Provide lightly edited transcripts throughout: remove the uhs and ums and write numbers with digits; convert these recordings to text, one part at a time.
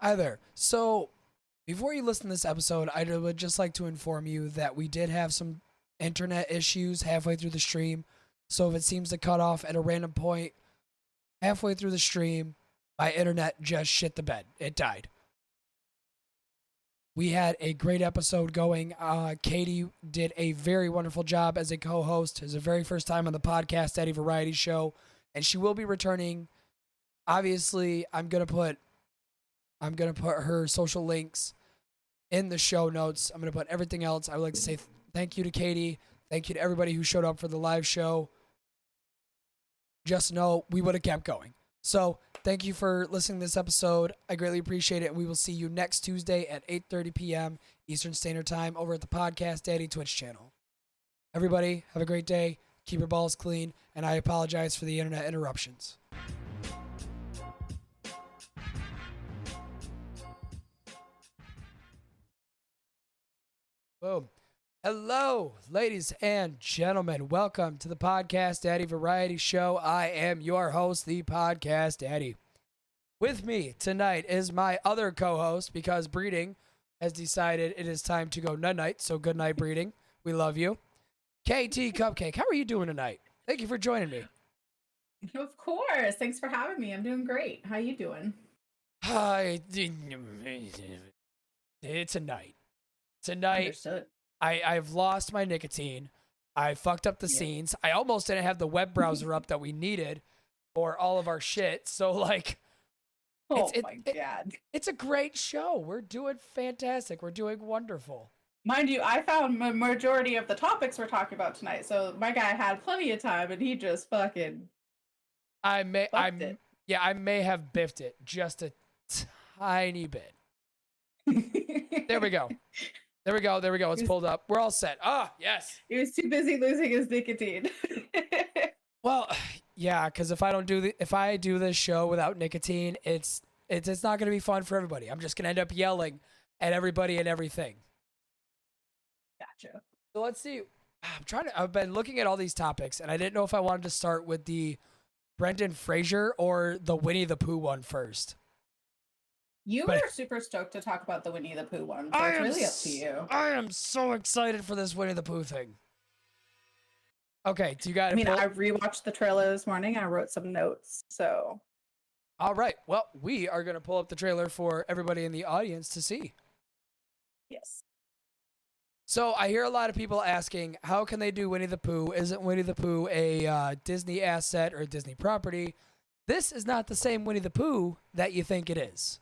Hi there. So, before you listen to this episode, I would just like to inform you that we did have some internet issues halfway through the stream. So, if it seems to cut off at a random point halfway through the stream, my internet just shit the bed. It died. We had a great episode going. Katie did a very wonderful job as a co-host. It's her very first time on the PodcastDaddy variety show, and she will be returning. Obviously, I'm gonna put her social links in the show notes. I'm gonna put everything else. I would like to say thank you to Katie. Thank you to everybody who showed up for the live show. Just know we would have kept going. So thank you for listening to this episode. I greatly appreciate it. We will see you next Tuesday at 8:30 p.m. Eastern Standard Time over at the Podcast Daddy Twitch channel. Everybody, have a great day. Keep your balls clean, and I apologize for the internet interruptions. Boom. Hello, ladies and gentlemen. Welcome to the Podcast Daddy Variety Show. I am your host, the Podcast Daddy. With me tonight is my other co-host, because Breeding has decided it is time to go night-night. So good night, Breeding. We love you. KT Cupcake, how are you doing tonight? Thank you for joining me. Of course. Thanks for having me. I'm doing great. How you doing? It's a night. Tonight, Understood. I've lost my nicotine. I fucked up the scenes. I almost didn't have the web browser up that we needed for all of our shit. So, like, Oh my God. it's a great show. We're doing fantastic. We're doing wonderful. Mind you, I found majority of the topics we're talking about tonight. So my guy had plenty of time and he just fucking I may have biffed it just a tiny bit. There we go. It's pulled up. We're all set. Ah, yes. He was too busy losing his nicotine. Well, yeah, because if I do this show without nicotine, it's not gonna be fun for everybody. I'm just gonna end up yelling at everybody and everything. Gotcha. So let's see. I've been looking at all these topics, and I didn't know if I wanted to start with the Brendon Fraser or the Winnie the Pooh one first. You were super stoked to talk about the Winnie the Pooh one, so it's really up to you. I am so excited for this Winnie the Pooh thing. Okay, do you got it? I rewatched the trailer this morning. I wrote some notes, so. All right. Well, we are going to pull up the trailer for everybody in the audience to see. Yes. So I hear a lot of people asking, how can they do Winnie the Pooh? Isn't Winnie the Pooh a Disney asset or a Disney property? This is not the same Winnie the Pooh that you think it is.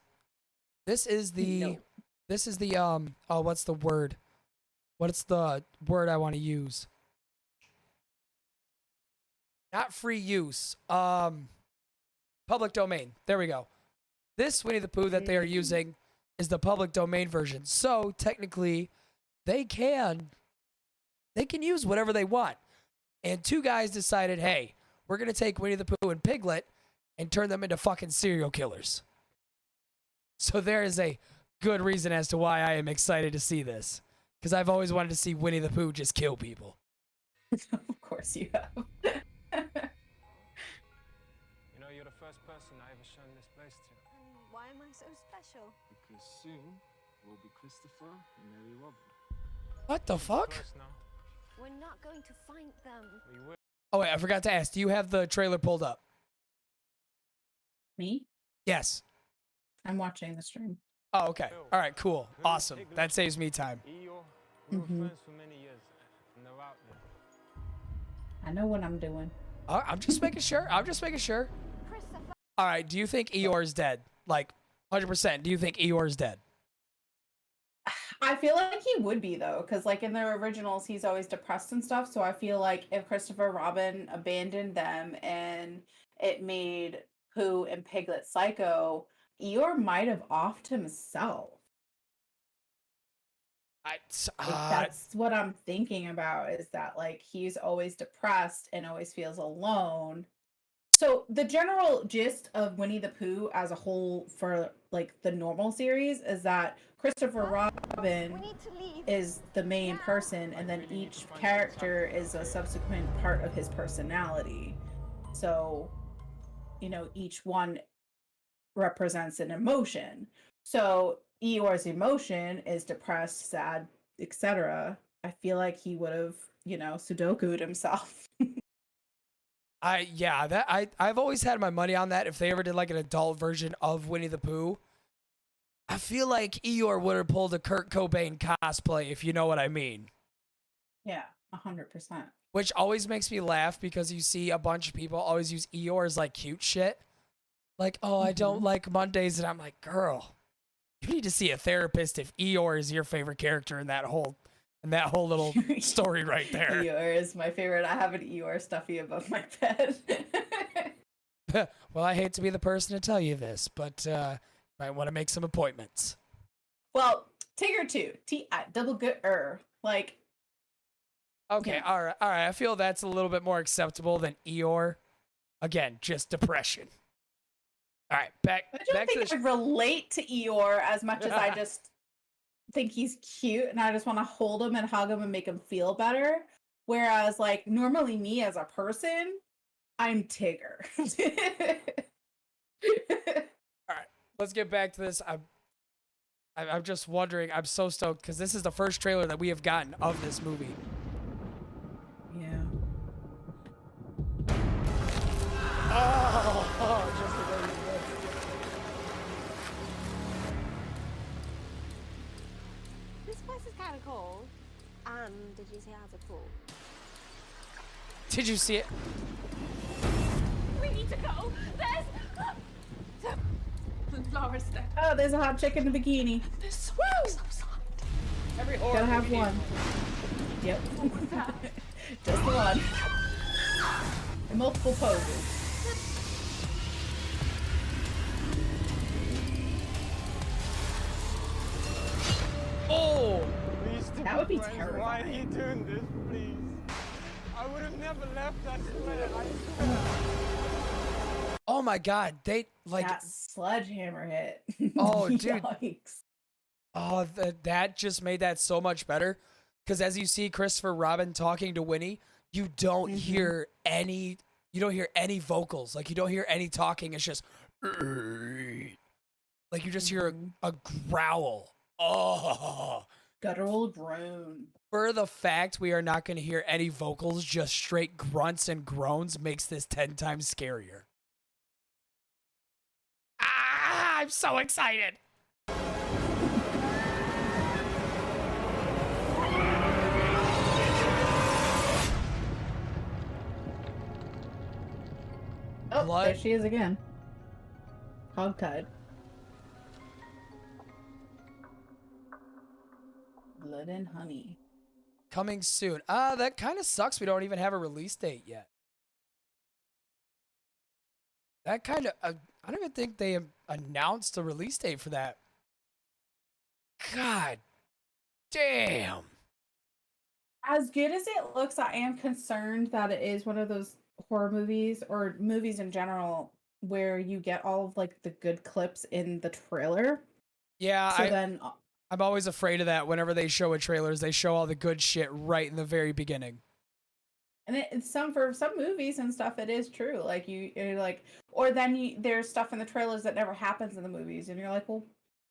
What's the word? What's the word I want to use? Not free use. Public domain. There we go. This Winnie the Pooh that they are using is the public domain version. So technically, they can use whatever they want. And two guys decided, hey, we're going to take Winnie the Pooh and Piglet and turn them into fucking serial killers. So there is a good reason as to why I am excited to see this. Because I've always wanted to see Winnie the Pooh just kill people. Of course you have. You know, you're the first person I ever shown this place to. And why am I so special? Because soon we'll be Christopher and Mary Robin. What the fuck? First now, We're not going to find them. we will. Oh, wait, I forgot to ask. Do you have the trailer pulled up? Me? Yes. I'm watching the stream. Oh, okay. All right, cool. Awesome. That saves me time. Eeyore, we were friends for many years, and they're out there. I know what I'm doing. I'm just making sure. Christopher. All right, do you think Eeyore's dead? Like, 100%. Do you think Eeyore's dead? I feel like he would be, though, because, like, in the originals, he's always depressed and stuff. So I feel like if Christopher Robin abandoned them and it made Pooh and Piglet psycho, Eeyore might have offed himself. Like, that's what I'm thinking about, is that, like, he's always depressed and always feels alone. So the general gist of Winnie the Pooh as a whole for, like, the normal series is that Christopher Robin We need to leave. is the main person, and then each character is a subsequent part of his personality. So, you know, each one represents an emotion. So Eeyore's emotion is depressed, sad, etc. I feel like he would have, Sudoku'd himself. I've always had my money on that. If they ever did like an adult version of Winnie the Pooh, I feel like Eeyore would have pulled a Kurt Cobain cosplay, if you know what I mean. Yeah, 100%. Which always makes me laugh because you see a bunch of people always use Eeyore as like cute shit. Like, oh, I don't like Mondays. And I'm like, girl, you need to see a therapist if Eeyore is your favorite character in that whole little story right there. Eeyore is my favorite. I have an Eeyore stuffy above my bed. Well, I hate to be the person to tell you this, but might want to make some appointments. Well, Tigger too. Double good like. Okay, Yeah. all right. I feel that's a little bit more acceptable than Eeyore. Again, just depression. All right, back I don't to think the I relate to Eeyore as much as I just think he's cute and I just want to hold him and hug him and make him feel better. Whereas, like, normally me as a person, I'm Tigger. All right, let's get back to this. I'm just wondering. I'm so stoked because this is the first trailer that we have gotten of this movie. Yeah. Just the way you look. This place is kind of cool. Did you say it has a pool? Did you see it? We need to go. There's Laura step. Oh, there's a hot chick in a bikini. Woo! Every horror Gotta have movie needs one. Yep. Just the one. In multiple poses. Oh! That would be Why are you terrifying. doing this, please? I would have never left, I swear. I swear. Oh my God! They like. That sledgehammer hit. Oh, dude. Yikes. Oh, that just made that so much better. Because as you see Christopher Robin talking to Winnie, you don't hear any. You don't hear any vocals. Like you don't hear any talking. It's just like you just hear a growl. Oh. Guttural groan. For the fact we are not going to hear any vocals, just straight grunts and groans makes this 10 times scarier. Ah, I'm so excited. Oh, Blood. there she is again. Hogtied. Blood and honey. Coming soon. That kind of sucks. We don't even have a release date yet. That kind of, I don't even think they announced a release date for that. God damn. As good as it looks, I am concerned that it is one of those horror movies or movies in general where you get all of like the good clips in the trailer. Yeah, So then I'm always afraid of that. Whenever they show a trailers, they show all the good shit right in the very beginning. and it's for some movies and stuff, it is true. Like you're like, or then there's stuff in the trailers that never happens in the movies, and you're like, well,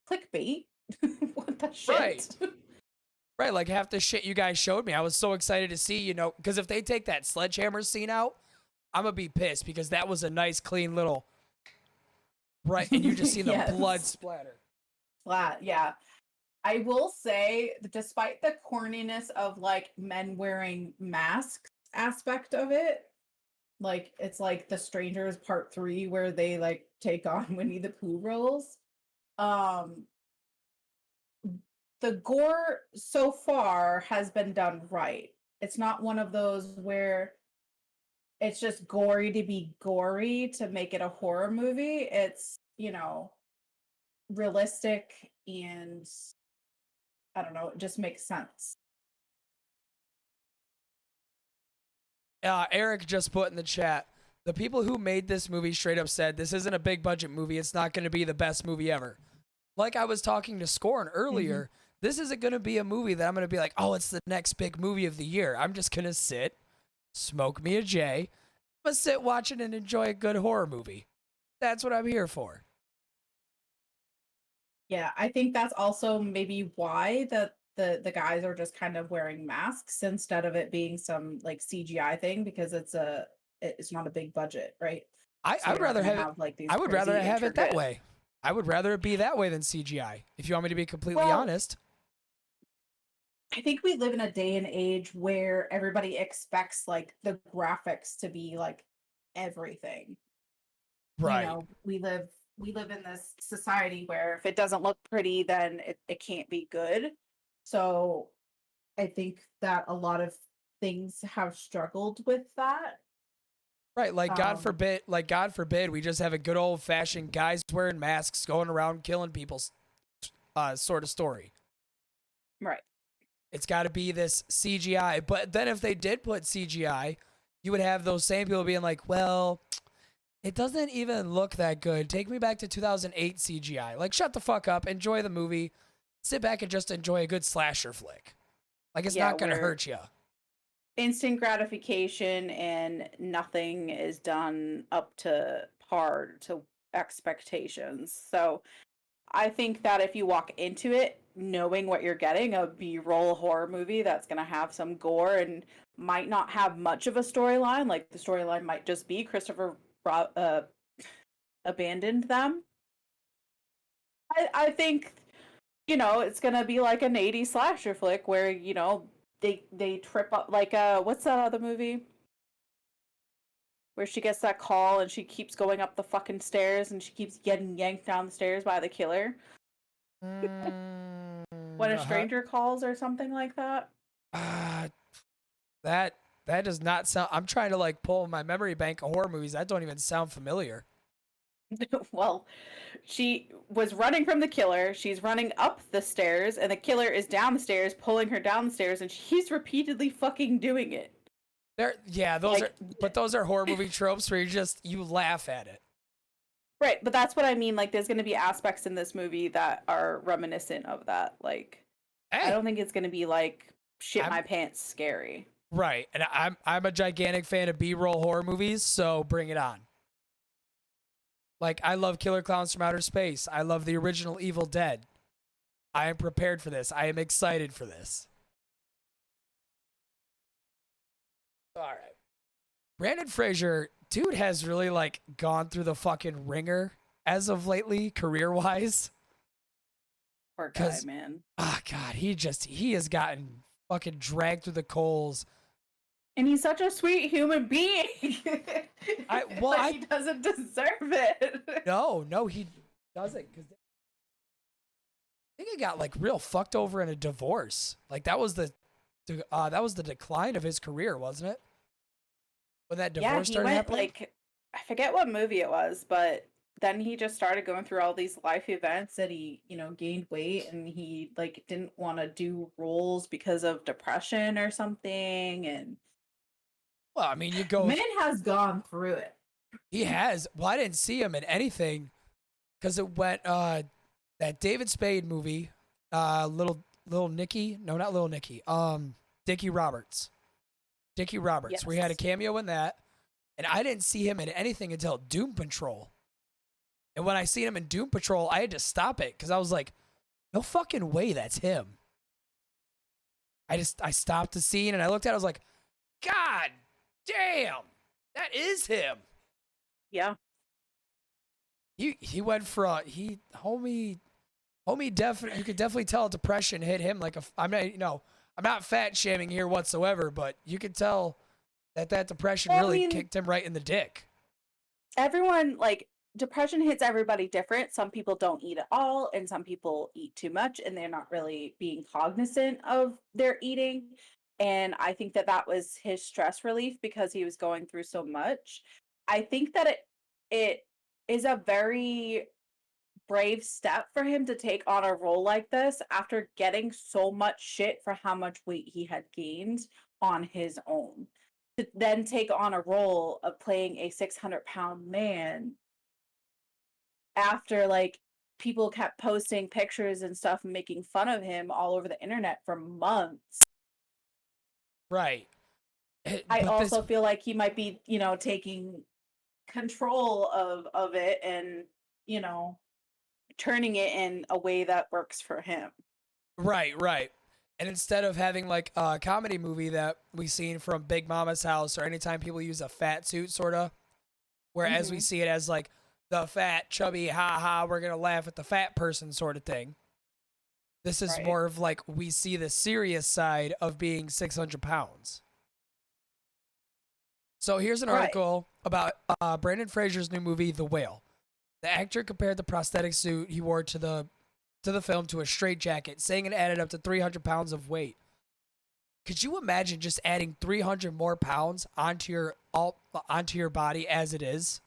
clickbait. What the shit? Right. Right, like half the shit you guys showed me. I was so excited to see, because if they take that sledgehammer scene out, I'm going to be pissed because that was a nice, clean little. Right, and you just see the Yes. blood splatter. Flat, yeah. I will say, that despite the corniness of like men wearing masks aspect of it, like it's like The Strangers Part 3 where they like take on Winnie the Pooh roles. The gore so far has been done right. It's not one of those where it's just gory to be gory to make it a horror movie. It's, realistic and I don't know, it just makes sense. Eric just put in the chat, the people who made this movie straight up said, this isn't a big budget movie. It's not going to be the best movie ever. Like I was talking to Scorn earlier, this isn't going to be a movie that I'm going to be like, oh, it's the next big movie of the year. I'm just going to sit, smoke me a J, but sit, watch it, and enjoy a good horror movie. That's what I'm here for. Yeah, I think that's also maybe why the guys are just kind of wearing masks instead of it being some like CGI thing, because it's not a big budget, right? So I would you're not rather gonna have it. have like these I would rather crazy have it that intricate. way. I would rather it be that way than CGI. If you want me to be completely Well, honest. I think we live in a day and age where everybody expects like the graphics to be like everything. Right. We live in this society where if it doesn't look pretty, then it can't be good. So I think that a lot of things have struggled with that. Right, Um, like God forbid, we just have a good old fashioned guys wearing masks going around killing people, sort of story. right. It's got to be this CGI. But then if they did put CGI, you would have those same people being like, well, it doesn't even look that good. Take me back to 2008 CGI. Like, shut the fuck up. Enjoy the movie. Sit back and just enjoy a good slasher flick. Like, it's Yeah, not going to where hurt you. instant gratification and nothing is done up to par to expectations. So I think that if you walk into it knowing what you're getting, a B-roll horror movie that's going to have some gore and might not have much of a storyline, like the storyline might just be Christopher abandoned them. I think, it's going to be like an 80s slasher flick where, they trip up like what's that other movie where she gets that call and she keeps going up the fucking stairs and she keeps getting yanked down the stairs by the killer? When a Uh-huh. stranger calls or something like that. That that does not sound. I'm trying to like pull my memory bank of horror movies. That don't even sound familiar. Well, she was running from the killer. She's running up the stairs, and the killer is down the stairs, pulling her down the stairs, and she's repeatedly fucking doing it. Those Like, but those are horror movie tropes where you laugh at it. right, but that's what I mean. Like, there's going to be aspects in this movie that are reminiscent of that. Like, I Hey, don't think it's going to be like shit I'm my pants scary. right, and I'm a gigantic fan of B-roll horror movies, so bring it on. Like I love Killer Clowns from Outer Space. I love the original Evil Dead. I am prepared for this. I am excited for this. All right. Brendon Fraser, dude has really like gone through the fucking ringer as of lately, career wise. Poor guy, man. God, he has gotten fucking dragged through the coals. And he's such a sweet human being. But he doesn't deserve it. No, he doesn't. Because I think he got like real fucked over in a divorce. Like that was the decline of his career, wasn't it? When that divorce He started went happening. like, I forget what movie it was, but then he just started going through all these life events that he, gained weight, and he like didn't want to do roles because of depression or something. And Well, I mean, man has gone through it. he has. Well, I didn't see him in anything because it went that David Spade movie, little Nicky. No, not Little Nicky. Dickie Roberts. Yes. We had a cameo in that, and I didn't see him in anything until Doom Patrol. And when I seen him in Doom Patrol, I had to stop it because I was like, no fucking way that's him. I stopped the scene and I looked at it, I was like, God damn, that is him. Yeah. He went for homie definitely, you could definitely tell depression hit him like I'm not fat shaming here whatsoever, but you could tell that depression really kicked him right in the dick. Everyone, like, depression hits everybody different. Some people don't eat at all, and some people eat too much, and they're not really being cognizant of their eating. And I think that was his stress relief because he was going through so much. I think that it is a very brave step for him to take on a role like this after getting so much shit for how much weight he had gained on his own. To then take on a role of playing a 600-pound man after like people kept posting pictures and stuff and making fun of him all over the internet for months. Right. I also feel like he might be, taking control of it and, turning it in a way that works for him. Right, right. And instead of having like a comedy movie that we've seen from Big Mama's House or anytime people use a fat suit, sort of, whereas we see it as like the fat, chubby, ha ha, we're going to laugh at the fat person sort of thing. This is more of like we see the serious side of being 600 pounds. So here's an article about Brendon Fraser's new movie, The Whale. The actor compared the prosthetic suit he wore to the film to a straitjacket, saying it added up to 300 pounds of weight. Could you imagine just adding 300 more pounds onto your body as it is?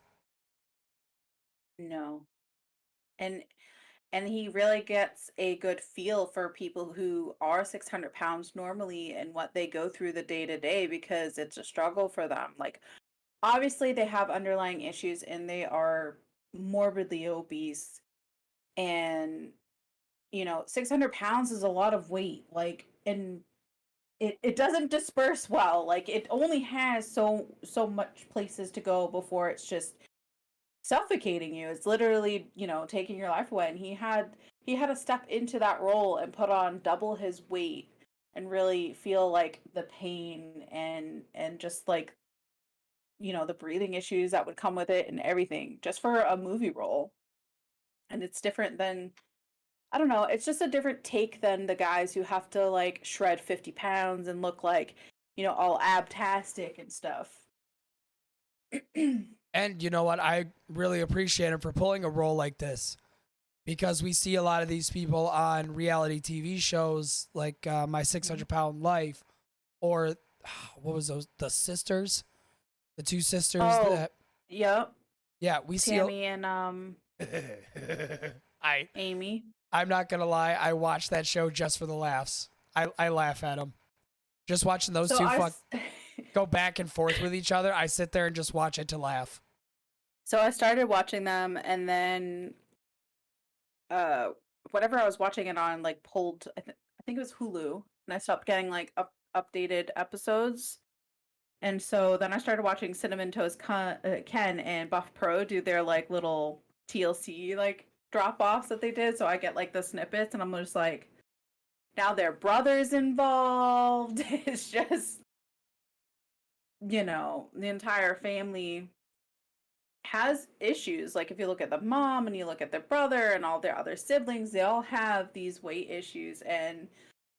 No. And he really gets a good feel for people who are 600 pounds normally and what they go through the day to day, because it's a struggle for them. Like, obviously they have underlying issues and they are morbidly obese, and 600 pounds is a lot of weight, like, and it doesn't disperse well. Like, it only has so much places to go before it's just suffocating you. It's literally, taking your life away. And he had to step into that role and put on double his weight and really feel like the pain and just like, the breathing issues that would come with it and everything, just for a movie role. And it's different than, I don't know, it's just a different take than the guys who have to like shred 50 pounds and look like, all abtastic and stuff. And you know what? I really appreciate him for pulling a role like this, because we see a lot of these people on reality TV shows like My 600 Pound Life, or what was those? The sisters, the two sisters. Oh, yep. Yeah, we see Tammy and Amy. I'm not gonna lie, I watched that show just for the laughs. I laugh at them. Just watching those two go back and forth with each other, I sit there and just watch it to laugh. So I started watching them, and then whatever I was watching it on, like, pulled, I think it was Hulu, and I stopped getting like updated episodes. And so then I started watching Cinnamon Toast Ken and Buff Pro do their like little TLC like drop-offs that they did. So I get like the snippets, and I'm just like, now their brother's involved. It's just, the entire family has issues. Like, if you look at the mom and you look at their brother and all their other siblings, they all have these weight issues. And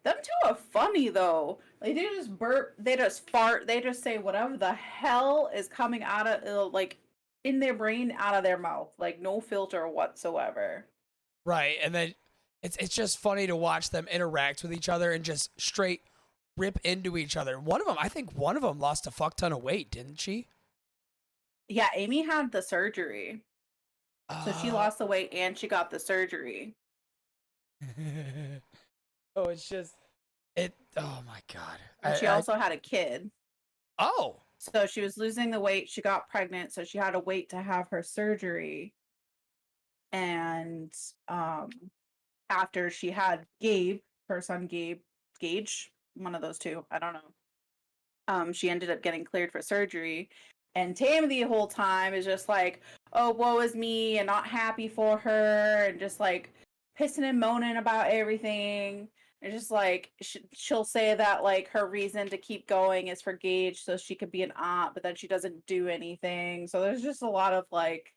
them two are funny though. Like, they just burp, they just fart, they just say whatever the hell is coming out of like in their brain out of their mouth, like no filter whatsoever. Right, and then it's just funny to watch them interact with each other and just straight rip into each other. I think one of them lost a fuck ton of weight, didn't she? Yeah, Amy had the surgery. So she lost the weight and she got the surgery. Oh, it's just oh my God. And she also had a kid. Oh. So she was losing the weight, she got pregnant, so she had to wait to have her surgery. And after she had Gabe, her son Gage, one of those two, I don't know. She ended up getting cleared for surgery. And Tammy the whole time is just like, oh, woe is me, and not happy for her, and just like pissing and moaning about everything. And just like, she'll say that like her reason to keep going is for Gage so she could be an aunt, but then she doesn't do anything. So there's just a lot of like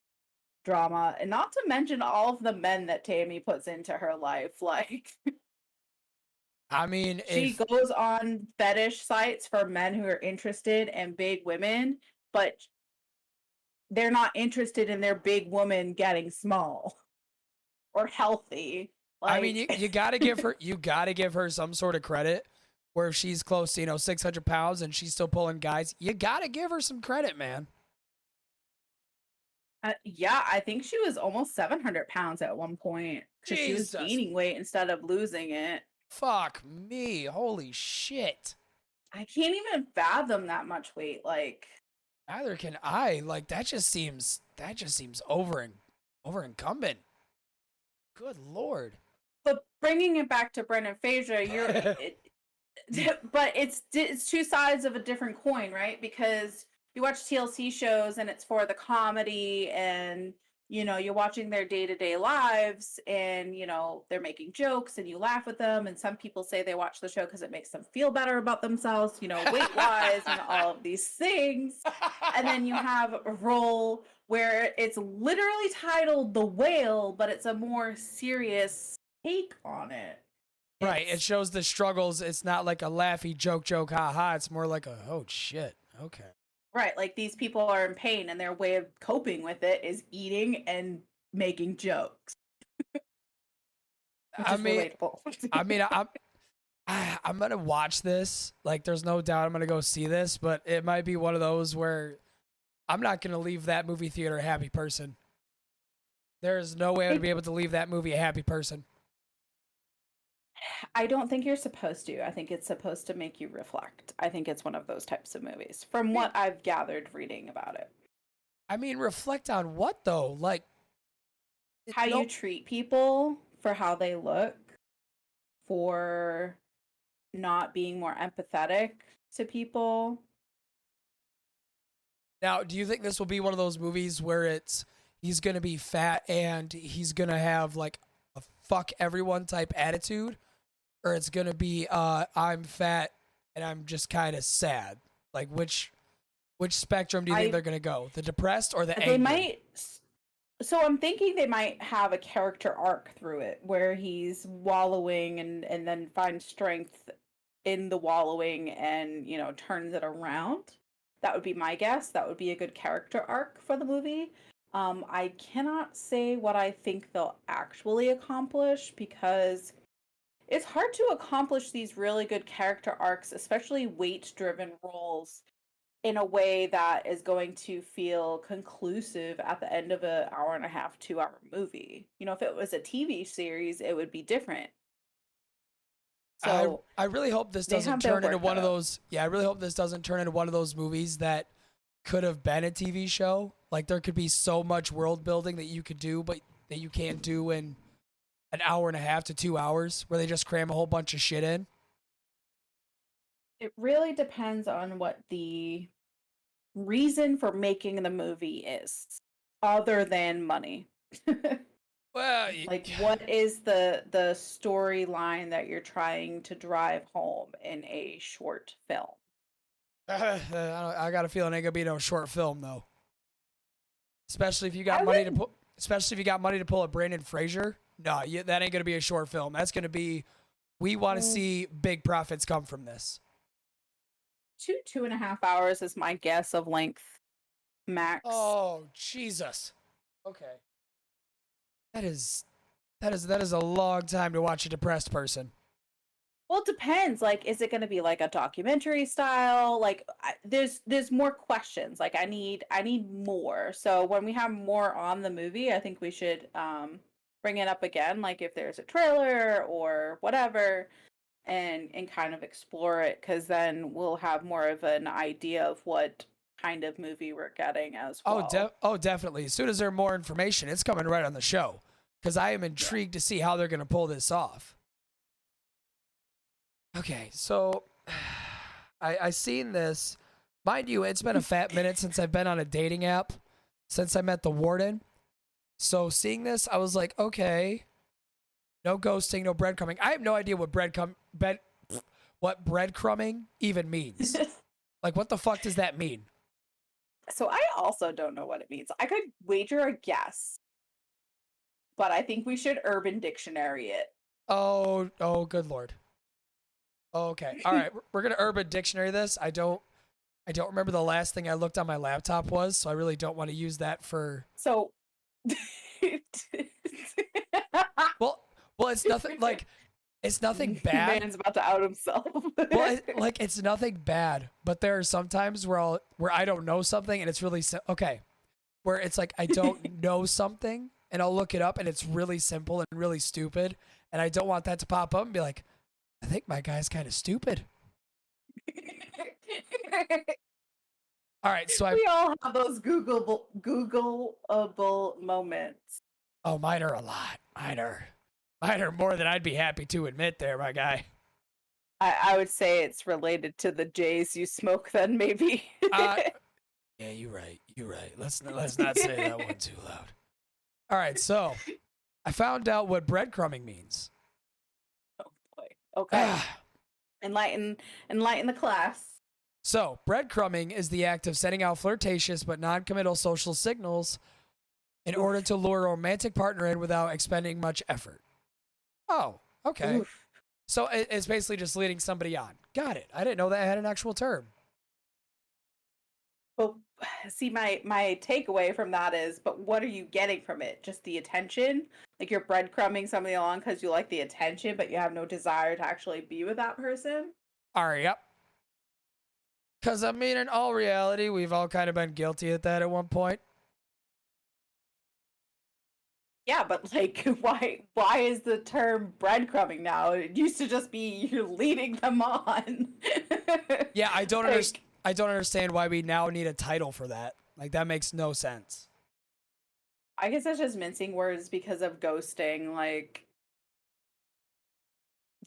drama, and not to mention all of the men that Tammy puts into her life. Like, I mean, she goes on fetish sites for men who are interested in big women, but they're not interested in their big woman getting small or healthy. Like, I mean, you gotta give her some sort of credit. Where if she's close to 600 pounds and she's still pulling guys, you gotta give her some credit, man. Yeah, I think she was almost 700 pounds at one point. Because she was gaining weight instead of losing it. Fuck me. Holy shit. I can't even fathom that much weight. Like, neither can I. Like, that just seems over incumbent. Good Lord. But bringing it back to Brendon Fraser, but it's two sides of a different coin, right? Because you watch TLC shows and it's for the comedy and you're watching their day-to-day lives and, they're making jokes and you laugh with them. And some people say they watch the show because it makes them feel better about themselves, weight-wise and all of these things. And then you have a role where it's literally titled The Whale, but it's a more serious take on it. Right. It shows the struggles. It's not like a laughy joke, ha. It's more like a, oh, shit. Okay. Right, like these people are in pain and their way of coping with it is eating and making jokes. Relatable. I'm going to watch this. Like, there's no doubt I'm going to go see this, but it might be one of those where I'm not going to leave that movie theater a happy person. There is no way I'm going to be able to leave that movie a happy person. I don't think you're supposed to. I think it's supposed to make you reflect. I think it's one of those types of movies, from what I've gathered reading about it. I mean, reflect on what, though? Like, how you treat people for how they look, for not being more empathetic to people. Now, do you think this will be one of those movies where he's going to be fat and he's going to have, like, a fuck everyone type attitude? Or it's going to be, I'm fat and I'm just kind of sad. Like, which spectrum do you think they're going to go? The depressed or the angry? They might. So I'm thinking they might have a character arc through it where he's wallowing and then finds strength in the wallowing and, turns it around. That would be my guess. That would be a good character arc for the movie. I cannot say what I think they'll actually accomplish because it's hard to accomplish these really good character arcs, especially weight-driven roles, in a way that is going to feel conclusive at the end of an hour and a half, 2-hour movie. If it was a TV series, it would be different. So I really hope this doesn't turn into one of those. Yeah, I really hope this doesn't turn into one of those movies that could have been a TV show. Like, there could be so much world building that you could do, but that you can't do in an hour and a half to 2 hours, where they just cram a whole bunch of shit in. It really depends on what the reason for making the movie is, other than money. Well, like, what is the storyline that you're trying to drive home in a short film? I got a feeling it ain't gonna be no short film though. Especially if you got money to pull a Brendon Fraser. No, that ain't gonna be a short film. That's gonna be. We want to see big profits come from this. 2.5 hours is my guess of length, max. Oh Jesus! Okay. That is a long time to watch a depressed person. Well, it depends. Like, is it going to be like a documentary style? Like, there's more questions. Like, I need more. So when we have more on the movie, I think we should bring it up again. Like, if there's a trailer or whatever, and kind of explore it, because then we'll have more of an idea of what kind of movie we're getting as well. Oh, definitely. As soon as there's more information, it's coming right on the show. Because I am intrigued to see how they're going to pull this off. Okay, so I seen this. Mind you, it's been a fat minute since I've been on a dating app, since I met the warden. So seeing this, I was like, okay, no ghosting, no breadcrumbing. I have no idea what breadcrumbing even means. Like, what the fuck does that mean? So I also don't know what it means. I could wager a guess, but I think we should Urban Dictionary it. Oh, good Lord. Okay. All right. We're going to Urban Dictionary this. I don't remember the last thing I looked on my laptop was, so I really don't want to use that for. So. well, it's nothing like, it's nothing bad. Man's about to out himself. Well, it's nothing bad, but there are some times where I don't know something and it's really okay. Where it's like I don't know something and I'll look it up and it's really simple and really stupid, and I don't want that to pop up and be like, I think my guy's kind of stupid. All right, so we all have those Googleable moments. Oh, mine are a lot. Mine are more than I'd be happy to admit there, my guy. I would say it's related to the J's you smoke then, maybe. Yeah, you're right. Let's not say that one too loud. All right, so I found out what breadcrumbing means. Oh boy. Okay. Enlighten the class. So, breadcrumbing is the act of sending out flirtatious but non-committal social signals in order to lure a romantic partner in without expending much effort. Oh, okay. Oof. So it's basically just leading somebody on. Got it. I didn't know that had an actual term. Well, see, my takeaway from that is, but what are you getting from it? Just the attention? Like you're breadcrumbing somebody along because you like the attention, but you have no desire to actually be with that person? All right, yep. Because, I mean, in all reality, we've all kind of been guilty at that at one point. Yeah, but like, why is the term breadcrumbing now? It used to just be you're leading them on. Yeah, I don't Like, I don't understand why we now need a title for that. Like, that makes no sense. I guess it's just mincing words because of ghosting. Like,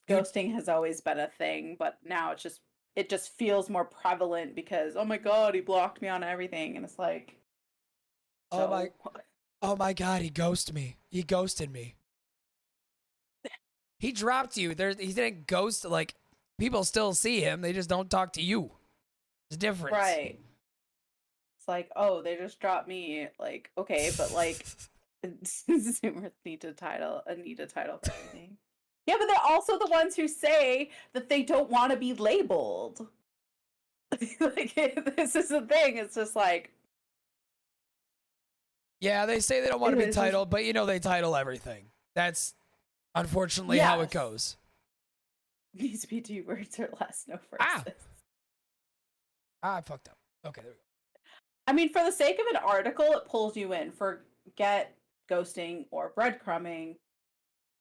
ghosting has always been a thing, but now it just feels more prevalent because, oh my god, he blocked me on everything, and it's like, Oh my God, he ghosted me. He ghosted me. He dropped you. He didn't ghost. Like, people still see him. They just don't talk to you. There's a difference. right. It's like, oh, they just dropped me. Like, okay, but like, Zoomers need a title for everything. Yeah, but they're also the ones who say that they don't want to be labeled. Like, this is the thing. It's just like, Yeah, they say they don't want to be It's just- titled, but you know they title everything. That's unfortunately how it Yes. goes. needs to be 2 words or less, no Ah. phrases. I fucked up. Okay, there we go. I mean, for the sake of an article, it pulls you in. Forget ghosting or breadcrumbing.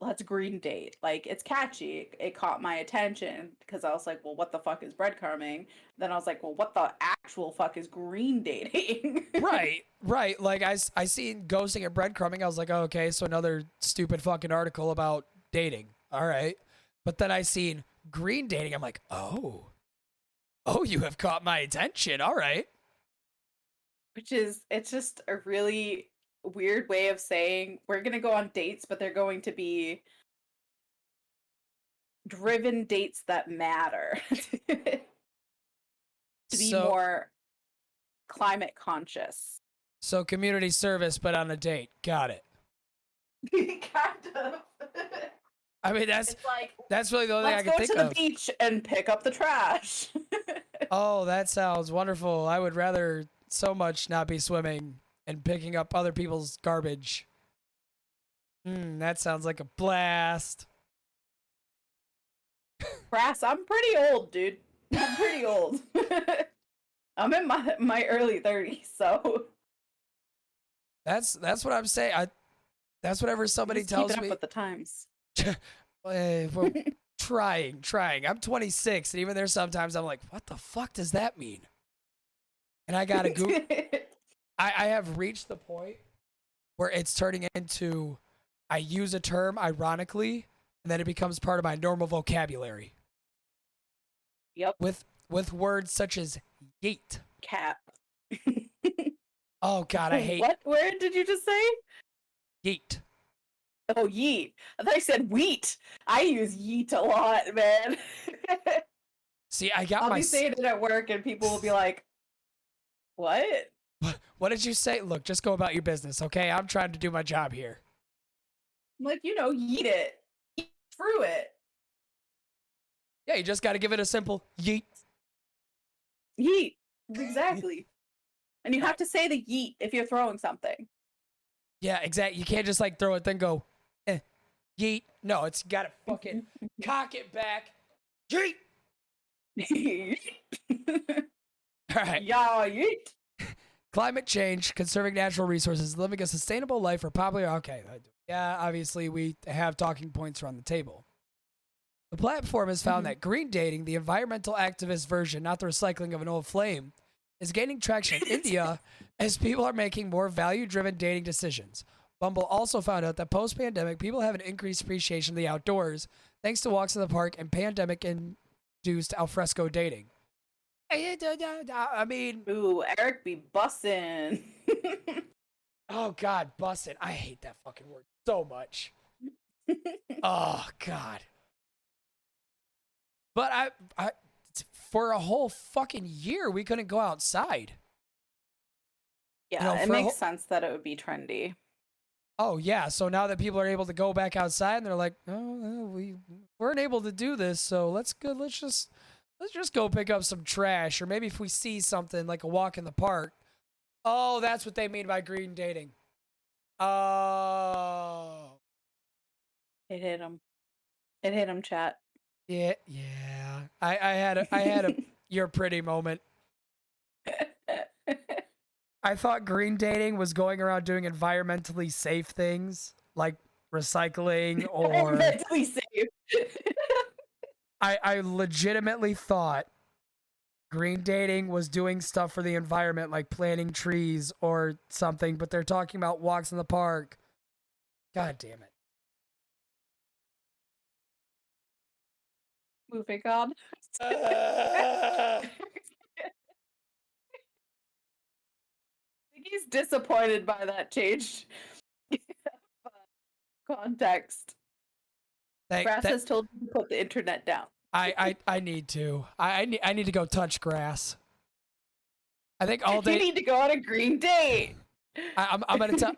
Let's green date. Like, it's catchy. It caught my attention because I was like, well, what the fuck is breadcrumbing? Then I was like, well, what the actual fuck is green dating? Right. Like, I seen ghosting and breadcrumbing. I was like, oh, okay, so another stupid fucking article about dating. All right. But then I seen green dating. I'm like, oh, you have caught my attention. All right. It's just a really weird way of saying we're going to go on dates, but they're going to be driven dates that matter. To be So- more climate conscious. So community service, but on a date. Got it. Kind of. I mean, It's like, that's really the only thing I let's can go think to the of. beach and pick up the trash. Oh, that sounds wonderful. I would rather so much not be swimming and picking up other people's garbage. That sounds like a blast. Brass, I'm pretty old, dude. I'm pretty old. I'm in my early 30s, so That's what I'm saying. That's whatever somebody just tells keeping me. up with the times. Well, trying. I'm 26, and even there's sometimes I'm like, what the fuck does that mean? And I gotta Google. I have reached the point where it's turning into I use a term ironically, and then it becomes part of my normal vocabulary. Yep. With words such as yeet. Cat. Oh God, I hate What word did you just say? yeet. Oh, yeet. I thought you said wheat. I use yeet a lot, man. See, I got I'll my. be saying it at work, and people will be like, "What?" What did you say? Look, just go about your business, okay? I'm trying to do my job here. I'm like, yeet it, eat through it, Yeah, you just got to give it a simple yeet. yeet. Exactly. And you have to say the yeet if you're throwing something. Yeah, exactly. You can't just like throw it then go, yeet. No, it's got to fucking cock it back. Yeet. All right. Yeah, yeet. Climate change, conserving natural resources, living a sustainable life are popular. Okay. Yeah, obviously we have talking points around the table. The platform has found that green dating, the environmental activist version, not the recycling of an old flame, is gaining traction in India as people are making more value-driven dating decisions. Bumble also found out that post-pandemic, people have an increased appreciation of the outdoors thanks to walks in the park and pandemic-induced alfresco dating. I mean, Ooh, Eric be bussin'. Oh God, busted. I hate that fucking word so much. Oh God. But I for a whole fucking year we couldn't go outside. Yeah, it for a makes sense that it would be trendy. Oh yeah, so now that people are able to go back outside, and they're like, oh, we weren't able to do this, so let's just go pick up some trash, or maybe if we see something like a walk in the park. Oh, that's what they mean by green dating. Oh, It hit him. It hit him, chat. yeah. I had a you're pretty moment. I thought green dating was going around doing environmentally safe things like recycling or Mentally safe. I legitimately thought green dating was doing stuff for the environment like planting trees or something, but they're talking about walks in the park. God damn it. Moving on. I think he's disappointed by that change. Context. Grass has told you to put the internet down. I need to. I need to go touch grass. I think all day. You need to go on a green date. I'm gonna tell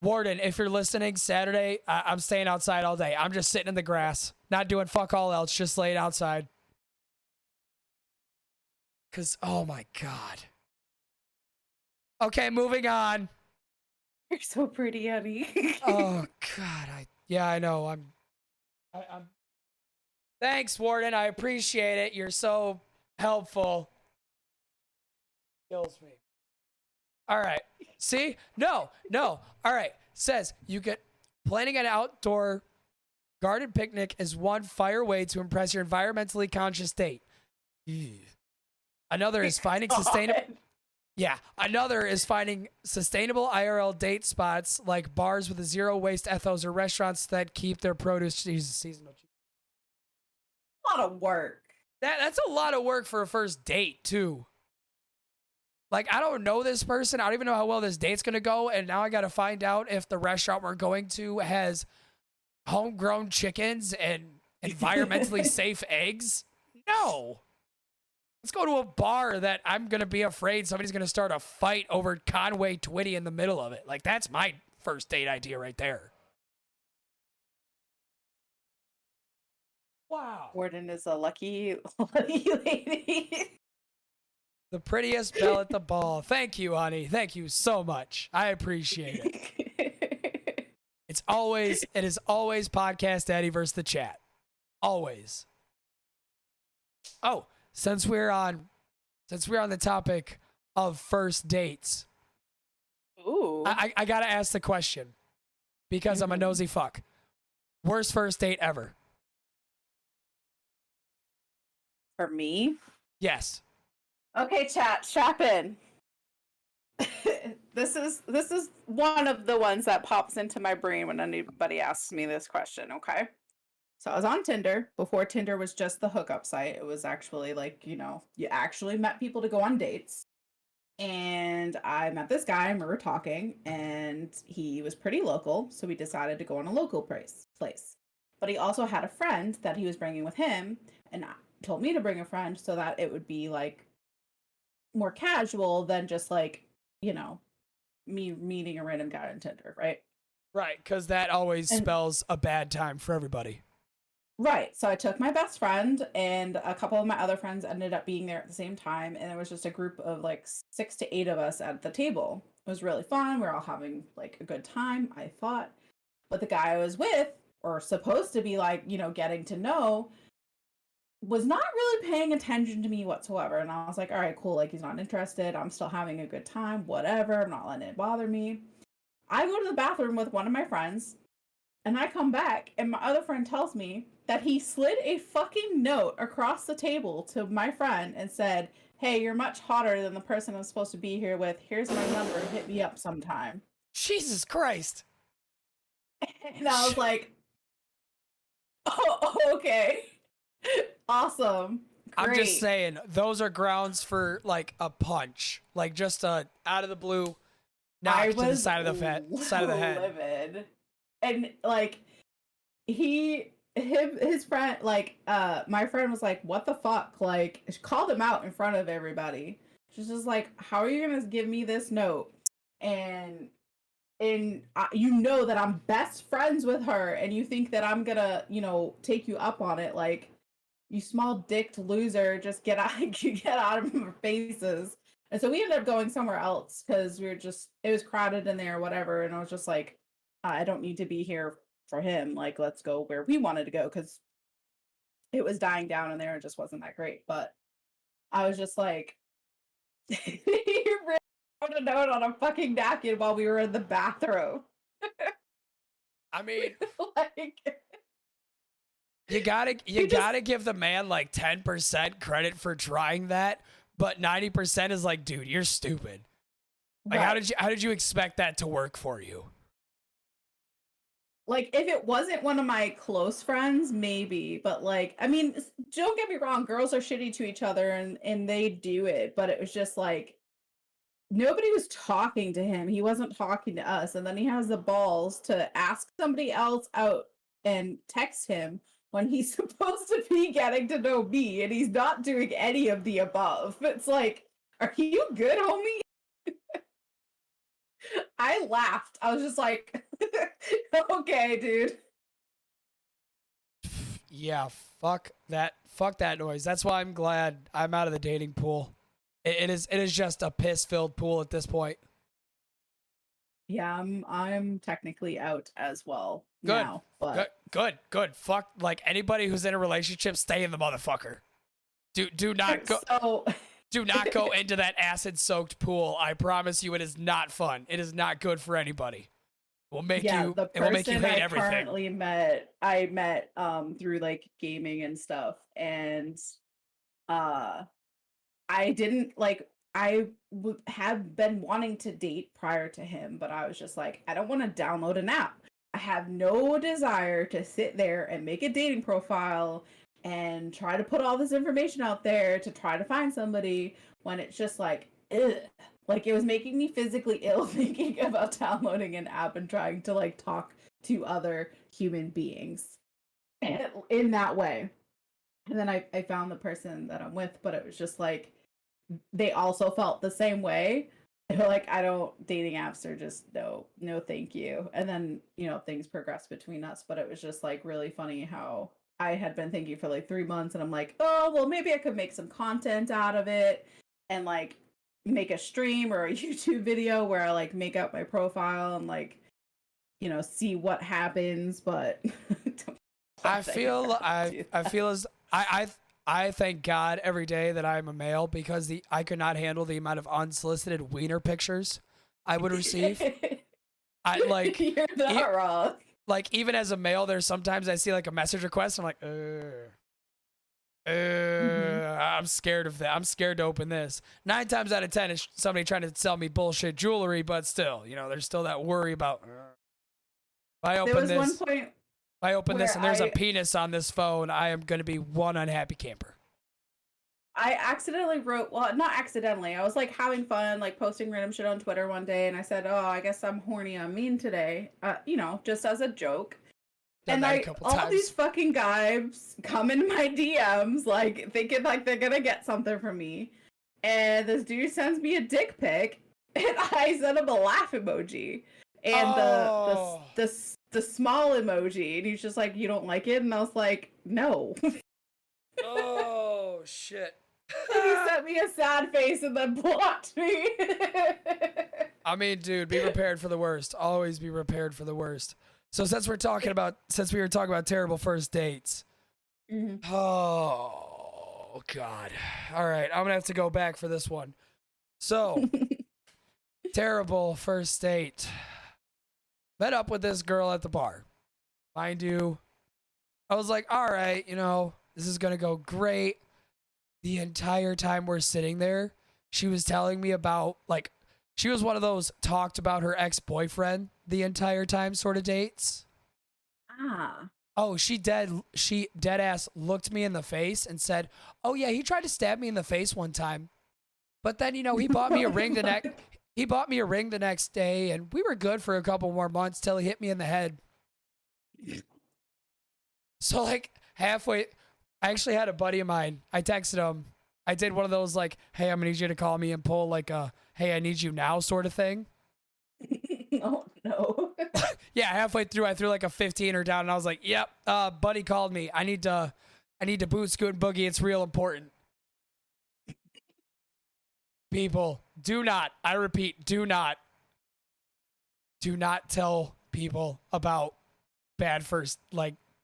Warden, if you're listening, Saturday, I'm staying outside all day. I'm just sitting in the grass, not doing fuck all else, just laying outside. Cause oh my God. Okay, moving on. You're so pretty, honey. Oh God, I know. I'm. Thanks, Warden. I appreciate it. You're so helpful. Kills me. All right. See? No. All right. Says you get planning an outdoor garden picnic is one fire way to impress your environmentally conscious date. Another is finding sustainable. Yeah. Another is finding sustainable IRL date spots like bars with a zero waste ethos or restaurants that keep their produce seasonal. A lot of work. That's a lot of work for a first date, too. Like, I don't know this person. I don't even know how well this date's going to go. And now I got to find out if the restaurant we're going to has homegrown chickens and environmentally safe eggs. No. Let's go to a bar that I'm going to be afraid somebody's going to start a fight over Conway Twitty in the middle of it. Like, that's my first date idea right there. Wow. Warden is a lucky lady. The prettiest belle at the ball. Thank you, honey. Thank you so much. I appreciate it. It is always Podcast Daddy versus the chat. Always. Oh, since we're on the topic of first dates. Ooh. I gotta ask the question because I'm a nosy fuck. Worst first date ever. For me? Yes. Okay, chat, strap in. This is one of the ones that pops into my brain when anybody asks me this question, okay? So I was on Tinder before Tinder was just the hookup site. It was actually like, you actually met people to go on dates. And I met this guy and we were talking and he was pretty local. So we decided to go on a local place. But he also had a friend that he was bringing with him and told me to bring a friend so that it would be like more casual than just like, me meeting a random guy on Tinder, right? Right, because that always spells a bad time for everybody. Right. So I took my best friend and a couple of my other friends ended up being there at the same time. And it was just a group of like 6 to 8 of us at the table. It was really fun. We were all having like a good time, I thought. But the guy I was with, or supposed to be like, getting to know, was not really paying attention to me whatsoever. And I was like, all right, cool. Like, he's not interested. I'm still having a good time. Whatever. I'm not letting it bother me. I go to the bathroom with one of my friends and I come back and my other friend tells me that he slid a fucking note across the table to my friend and said, hey, you're much hotter than the person I'm supposed to be here with. Here's my number. Hit me up sometime. Jesus Christ. And I was like, oh, okay. Awesome. Great. I'm just saying, those are grounds for like a punch. Like just a out of the blue, knock to the side of the head. Livid. And like his friend, like my friend was like, what the fuck? Like, she called him out in front of everybody. She's just like, how are you gonna give me this note? And you know that I'm best friends with her, and you think that I'm gonna, take you up on it. Like, you small dicked loser, just get out of our faces. And so we ended up going somewhere else because it was crowded in there or whatever. And I was just like, I don't need to be here for him. Like, let's go where we wanted to go, because it was dying down in there. It just wasn't that great. But I was just like, you really wrote a note on a fucking napkin while we were in the bathroom. I mean, like, you gotta give the man like 10% credit for trying that, but 90% is like, dude, you're stupid. Like, right. how did you expect that to work for you? Like, if it wasn't one of my close friends, maybe. But, like, I mean, don't get me wrong. Girls are shitty to each other, and they do it. But it was just, like, nobody was talking to him. He wasn't talking to us. And then he has the balls to ask somebody else out and text him when he's supposed to be getting to know me. And he's not doing any of the above. It's like, are you good, homie? I laughed. I was just like, okay, dude. Yeah, fuck that noise. That's why I'm glad I'm out of the dating pool. It is just a piss-filled pool at this point. Yeah, I'm technically out as well. Good. Now, but Good. Fuck, like, anybody who's in a relationship, stay in the motherfucker. Do not go. So... Do not go into that acid-soaked pool. I promise you, it is not fun. It is not good for anybody. It will make you hate everything. I met through like gaming and stuff, and I didn't like. I have been wanting to date prior to him, but I was just like, I don't want to download an app. I have no desire to sit there and make a dating profile and try to put all this information out there to try to find somebody, when it's just like, ugh. Like, it was making me physically ill thinking about downloading an app and trying to like talk to other human beings in that way. And then I found the person that I'm with, but it was just like, they also felt the same way. They were like, dating apps are just no thank you. And then, things progressed between us, but it was just like really funny how I had been thinking for like 3 months, and I'm like, oh, well, maybe I could make some content out of it and like make a stream or a YouTube video where I like make up my profile and like, see what happens. But I feel as I thank God every day that I'm a male, because I could not handle the amount of unsolicited wiener pictures I would receive. You're not wrong. Like, even as a male, there's sometimes I see like a message request. I'm like, I'm scared of that. I'm scared to open this. 9 times out of 10, it's somebody trying to sell me bullshit jewelry, but still, there's still that worry about. If I open this and there's a penis on this phone, I am going to be one unhappy camper. I accidentally wrote, well, not accidentally. I was like having fun, like posting random shit on Twitter one day, and I said, "Oh, I guess I'm horny on mean today," just as a joke. And all these fucking guys come in my DMs, like thinking like they're gonna get something from me, and this dude sends me a dick pic, and I sent him a laugh emoji, and the small emoji, and he's just like, "You don't like it?" And I was like, "No." Oh shit. And he sent me a sad face and then blocked me. I mean, dude, be prepared for the worst. Always be prepared for the worst. So since we were talking about terrible first dates. Mm-hmm. Oh God. All right, I'm gonna have to go back for this one. So terrible first date. Met up with this girl at the bar. Mind you, I was like, all right, this is gonna go great. The entire time we're sitting there, she was telling me about, like, she was one of those talked about her ex-boyfriend the entire time sort of dates. Ah. Oh, she dead ass looked me in the face and said, "Oh yeah, he tried to stab me in the face one time. But then, he bought me a ring the next He bought me a ring the next day, and we were good for a couple more months till he hit me in the head. So, like, halfway, I actually had a buddy of mine. I texted him. I did one of those, like, hey, I'm going to need you to call me and pull, like, a, hey, I need you now sort of thing. Oh, no. Yeah, halfway through, I threw, like, a 15er down, and I was like, yep, buddy called me. I need to boot, scoot, and boogie. It's real important. People, do not, I repeat, do not tell people about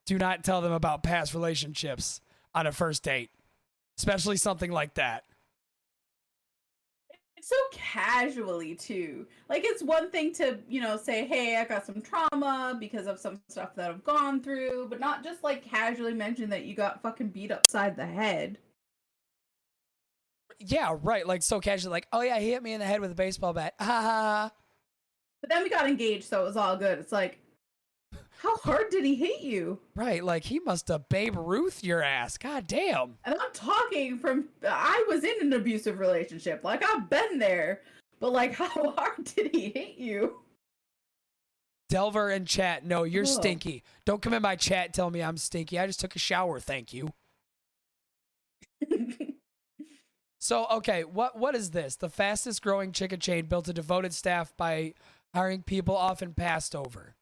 do not tell them about past relationships on a first date, especially something like that. So casually, too. Like, it's one thing to, say, hey, I got some trauma because of some stuff that I've gone through, but not just, like, casually mention that you got fucking beat upside the head. Yeah, right. Like, so casually, like, oh, yeah, he hit me in the head with a baseball bat. Ha ha ha. But then we got engaged, so it was all good. It's like, how hard did he hit you? Right, like, he must have Babe Ruth your ass. God damn. And I'm talking I was in an abusive relationship. Like, I've been there. But, like, how hard did he hit you? Delver in chat, no, you're Ugh. stinky. Don't come in my chat telling me I'm stinky. I just took a shower, thank you. So, okay, what is this? The fastest growing chicken chain built a devoted staff by hiring people often passed over.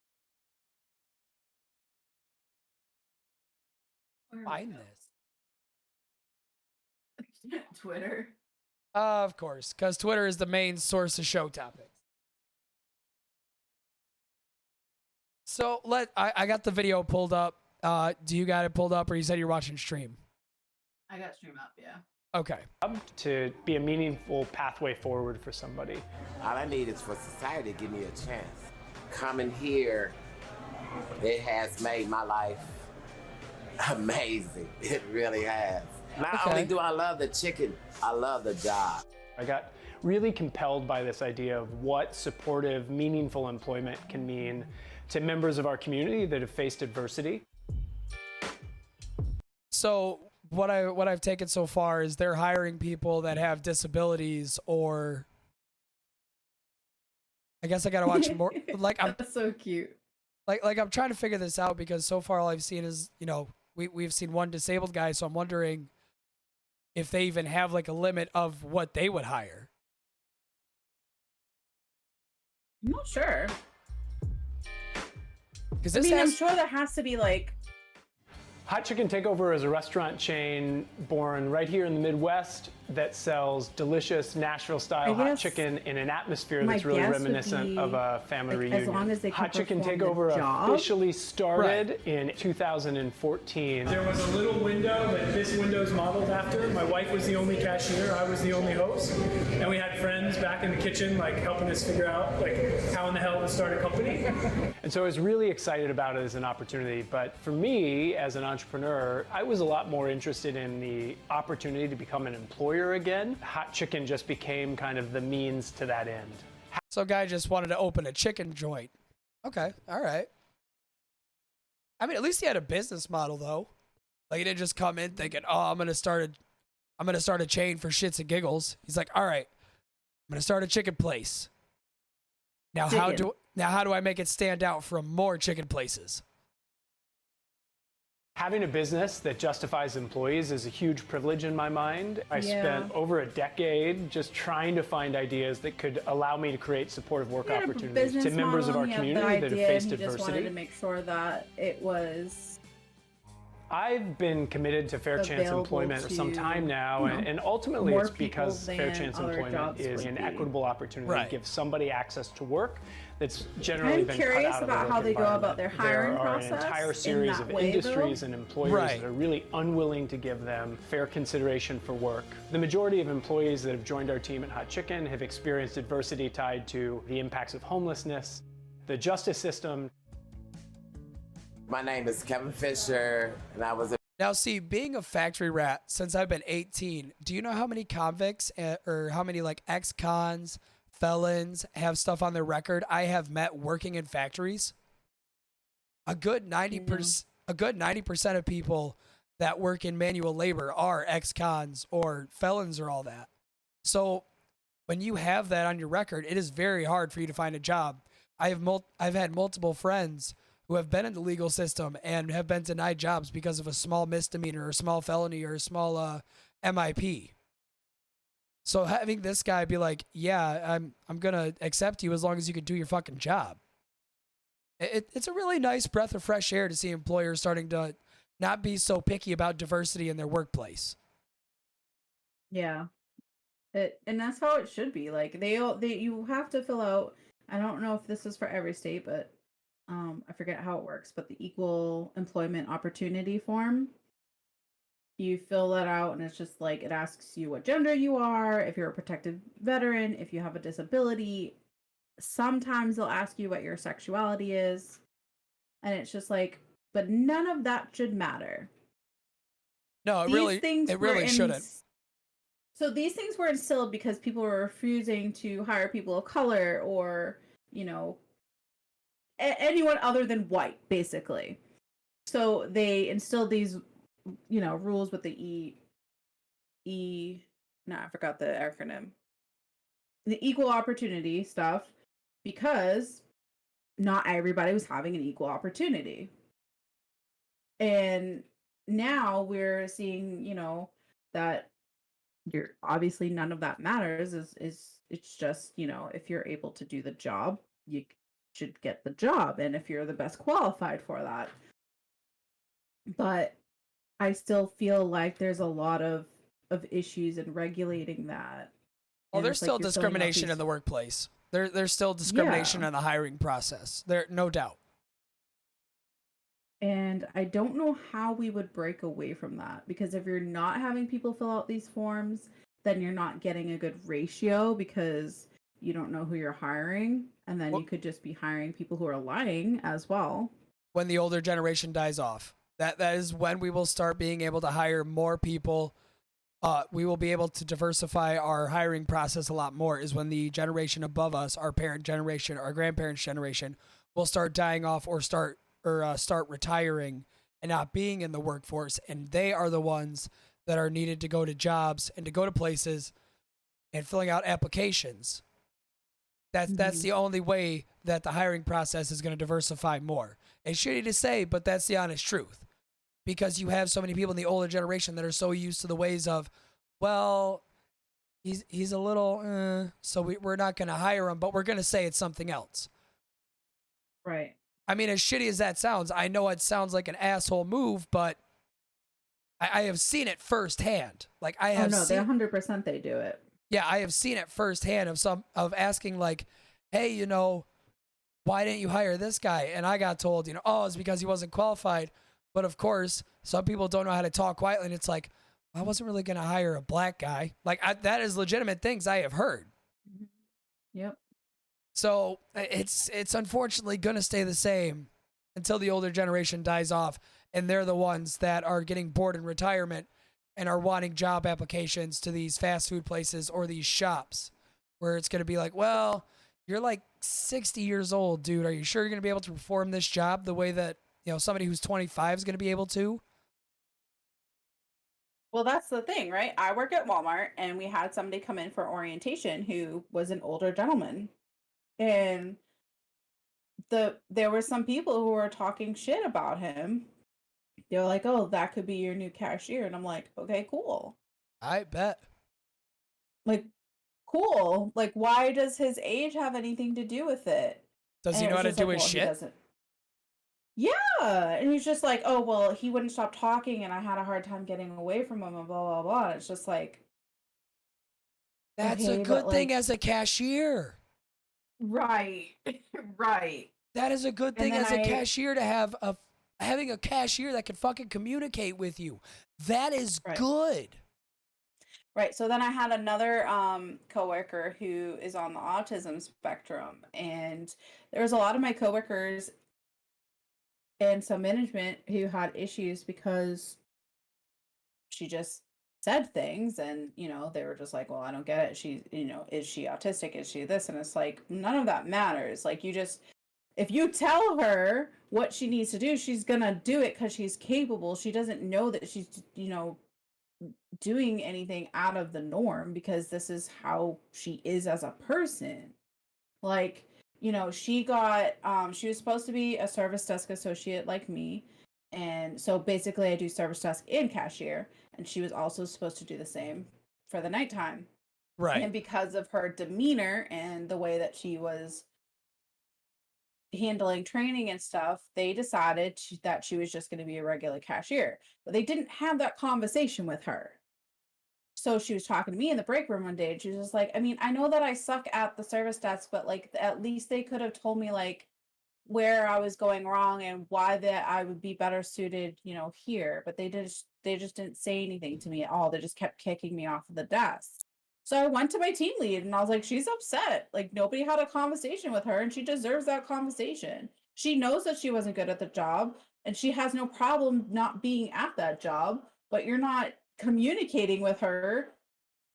Find this. Twitter. Of course, because Twitter is the main source of show topics. So I got the video pulled up. Do you got it pulled up, or you said you're watching stream? I got stream up, yeah. Okay. To be a meaningful pathway forward for somebody. All I need is for society to give me a chance. Coming here, it has made my life amazing. It really has. Not only do I love the chicken, I love the job. I got really compelled by this idea of what supportive, meaningful employment can mean to members of our community that have faced adversity. So what I've taken so far is they're hiring people that have disabilities, or I guess I gotta watch more. Like, That's so cute. Like I'm trying to figure this out, because so far all I've seen is, we've seen one disabled guy, so I'm wondering if they even have like a limit of what they would hire. I'm not sure. Because I'm sure there has to be like. Hot Chicken Takeover is a restaurant chain born right here in the Midwest that sells delicious Nashville-style hot chicken in an atmosphere that's really reminiscent of a family reunion. As long as they Hot Chicken perform Takeover the job. officially started in 2014. There was a little window that this window's modeled after. My wife was the only cashier, I was the only host, and we had friends back in the kitchen like helping us figure out like how in the hell to start a company. And so I was really excited about it as an opportunity, but for me as an entrepreneur, I was a lot more interested in the opportunity to become an employer again. Hot Chicken just became kind of the means to that end. So guy just wanted to open a chicken joint. Okay, all right. I mean, at least he had a business model though. Like, he didn't just come in thinking, "Oh, I'm gonna start a chain for shits and giggles." He's like, "All right, I'm gonna start a chicken place. Now how do I make it stand out from more chicken places?" Having a business that justifies employees is a huge privilege in my mind. I spent over a decade just trying to find ideas that could allow me to create supportive work opportunities to members of our community that have faced adversity. Just wanted to make sure that it was. I've been committed to fair chance employment for some time now, and ultimately it's because fair chance employment is an equitable opportunity to give somebody access to work that's generally been cut out of the work environment. I'm curious about how they go about their hiring process. There are an entire series of industries and employers that are really unwilling to give them fair consideration for work. The majority of employees that have joined our team at Hot Chicken have experienced adversity tied to the impacts of homelessness, the justice system. My name is Kevin Fisher, and I was Now, see, being a factory rat since I've been 18, do you know how many convicts or how many like ex-cons, felons have stuff on their record I have met working in factories? A good 90% of people that work in manual labor are ex-cons or felons or all that. So when you have that on your record, it is very hard for you to find a job. I've had multiple friends who have been in the legal system and have been denied jobs because of a small misdemeanor or small felony or a small MIP. So having this guy be like, yeah, I'm going to accept you as long as you can do your fucking job. It's a really nice breath of fresh air to see employers starting to not be so picky about diversity in their workplace. Yeah. And that's how it should be. Like you have to fill out, I don't know if this is for every state, but I forget how it works, but the equal employment opportunity form, you fill that out and it's just like, it asks you what gender you are, if you're a protected veteran, if you have a disability. Sometimes they'll ask you what your sexuality is. And it's just like, but none of that should matter. No, it really shouldn't. So these things were instilled because people were refusing to hire people of color or, anyone other than white, basically. So they instilled these, rules with the I forgot the acronym. The equal opportunity stuff, because not everybody was having an equal opportunity. And now we're seeing, that you're obviously none of that matters is it's just, if you're able to do the job, you should get the job. And if you're the best qualified for that. But I still feel like there's a lot of issues in regulating that. Well, there's still discrimination in the workplace. There's still discrimination in the hiring process. There, no doubt. And I don't know how we would break away from that, because if you're not having people fill out these forms, then you're not getting a good ratio because you don't know who you're hiring. And then you could just be hiring people who are lying as well. When the older generation dies off, that is when we will start being able to hire more people. We will be able to diversify our hiring process a lot more, is when the generation above us, our parent generation, our grandparents' generation, will start dying off or start retiring and not being in the workforce. And they are the ones that are needed to go to jobs and to go to places and filling out applications. That's the only way that the hiring process is going to diversify more. It's shitty to say, but that's the honest truth. Because you have so many people in the older generation that are so used to the ways of, well, he's a little, so we're not going to hire him, but we're going to say it's something else. Right. I mean, as shitty as that sounds, I know it sounds like an asshole move, but I have seen it firsthand. Like I have. They 100% they do it. Yeah, I have seen it firsthand of asking like, hey, why didn't you hire this guy? And I got told, it's because he wasn't qualified. But of course, some people don't know how to talk quietly, and it's like, I wasn't really going to hire a black guy. Like that is legitimate things I have heard. Yep. So it's unfortunately going to stay the same until the older generation dies off, and they're the ones that are getting bored in retirement and are wanting job applications to these fast food places or these shops, where it's going to be like, well, you're like 60 years old, dude. Are you sure you're going to be able to perform this job the way that somebody who's 25 is going to be able to? Well, that's the thing, right? I work at Walmart, and we had somebody come in for orientation who was an older gentleman. And there were some people who were talking shit about him. They were like, oh, that could be your new cashier. And I'm like, okay, cool. I bet. Like, cool. Like, why does his age have anything to do with it? Does he know how to do his shit? Yeah. And he's just like, oh, well, he wouldn't stop talking and I had a hard time getting away from him and blah, blah, blah. And it's just like. That's a good thing as a cashier. Right. Right. That is a good thing as a cashier to have having a cashier that can fucking communicate with you. That is good. Right. So then I had another coworker who is on the autism spectrum, and there was a lot of my coworkers and some management who had issues because she just said things, and they were just like, well, I don't get it. She's, is she autistic? Is she this? And it's like, none of that matters. Like, if you tell her what she needs to do, she's gonna do it because she's capable. She doesn't know that she's, doing anything out of the norm because this is how she is as a person. Like, you know, she was supposed to be a service desk associate like me. And so basically I do service desk and cashier. And she was also supposed to do the same for the nighttime. Right. And because of her demeanor and the way that she was handling training and stuff, they decided that she was just going to be a regular cashier. But they didn't have that conversation with her. So she was talking to me in the break room one day, and she was just like, I mean, I know that I suck at the service desk, but like at least they could have told me like where I was going wrong and why that I would be better suited, you know, here. But they just didn't say anything to me at all. They just kept kicking me off of the desk. So I went to my team lead and I was like, she's upset. Like nobody had a conversation with her and she deserves that conversation. She knows that she wasn't good at the job and she has no problem not being at that job, but you're not communicating with her